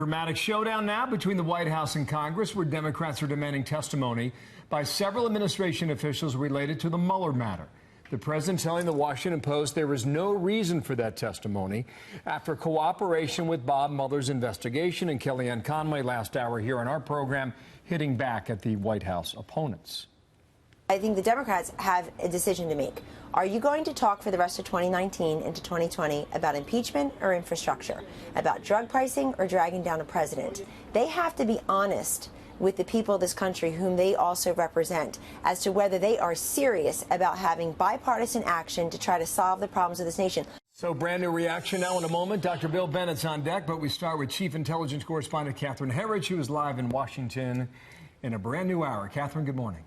Dramatic showdown now between the White House and Congress, where Democrats are demanding testimony by several administration officials related to the Mueller matter. The president telling the Washington Post there is no reason for that testimony after cooperation with Bob Mueller's investigation. And Kellyanne Conway last hour here on our program hitting back at the White House opponents. I think the Democrats have a decision to make. Are you going to talk for the rest of 2019 into 2020 about impeachment or infrastructure, about drug pricing or dragging down a president? They have to be honest with the people of this country whom they also represent as to whether they are serious about having bipartisan action to try to solve the problems of this nation. So brand new reaction now in a moment. Dr. Bill Bennett's on deck, but we start with Chief Intelligence Correspondent Catherine Herridge, who is live in Washington in a brand new hour. Catherine, good morning.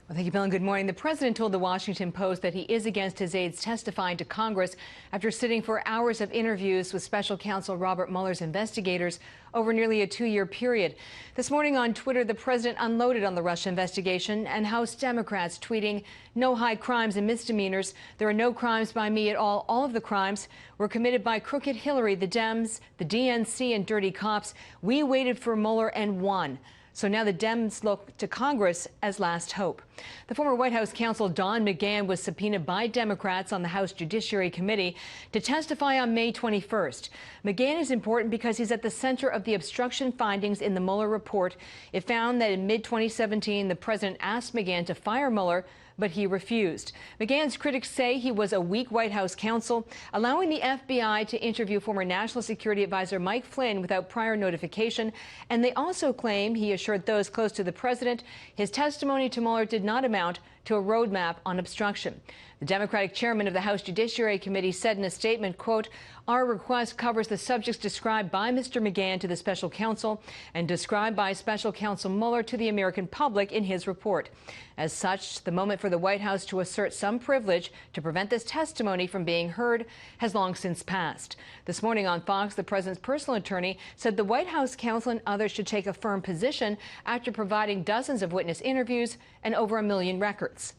Well, thank you, Bill, and good morning. The president told the Washington Post that he is against his aides testifying to Congress after sitting for hours of interviews with special counsel Robert Mueller's investigators over nearly a 2-year period. This morning on Twitter, the president unloaded on the Russia investigation and House Democrats tweeting, "No high crimes and misdemeanors. There are no crimes by me at all. All of the crimes were committed by crooked Hillary, the Dems, the DNC, and dirty cops. We waited for Mueller and won." So now the Dems look to Congress as last hope. The former White House counsel Don McGahn was subpoenaed by Democrats on the House Judiciary Committee to testify on May 21st. McGahn is important because he's at the center of the obstruction findings in the Mueller report. It found that in mid-2017, the president asked McGahn to fire Mueller, but he refused. McGahn's critics say he was a weak White House counsel, allowing the FBI to interview former National Security Advisor Mike Flynn without prior notification. And they also claim he assured those close to the president his testimony to Mueller did not amount to a roadmap on obstruction. The Democratic chairman of the House Judiciary Committee said in a statement, quote, "Our request covers the subjects described by Mr. McGahn to the special counsel and described by special counsel Mueller to the American public in his report. As such, the moment for the White House to assert some privilege to prevent this testimony from being heard has long since passed." This morning on Fox, the president's personal attorney said the White House counsel and others should take a firm position after providing dozens of witness interviews and over 1 million records.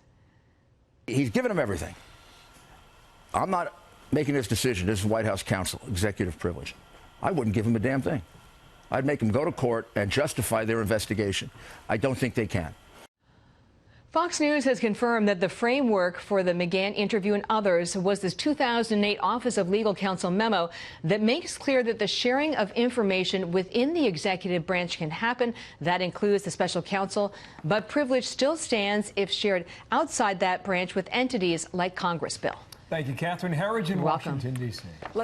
He's given him everything. I'm not making this decision. This is White House counsel, executive privilege. I wouldn't give him a damn thing. I'd make him go to court and justify their investigation. I don't think they can. Fox News has confirmed that the framework for the McGahn interview and others was this 2008 Office of Legal Counsel memo that makes clear that the sharing of information within the executive branch can happen. That includes the special counsel, but privilege still stands if shared outside that branch with entities like Congress, Bill. Thank you, Catherine Herridge in You're welcome. Washington, D.C.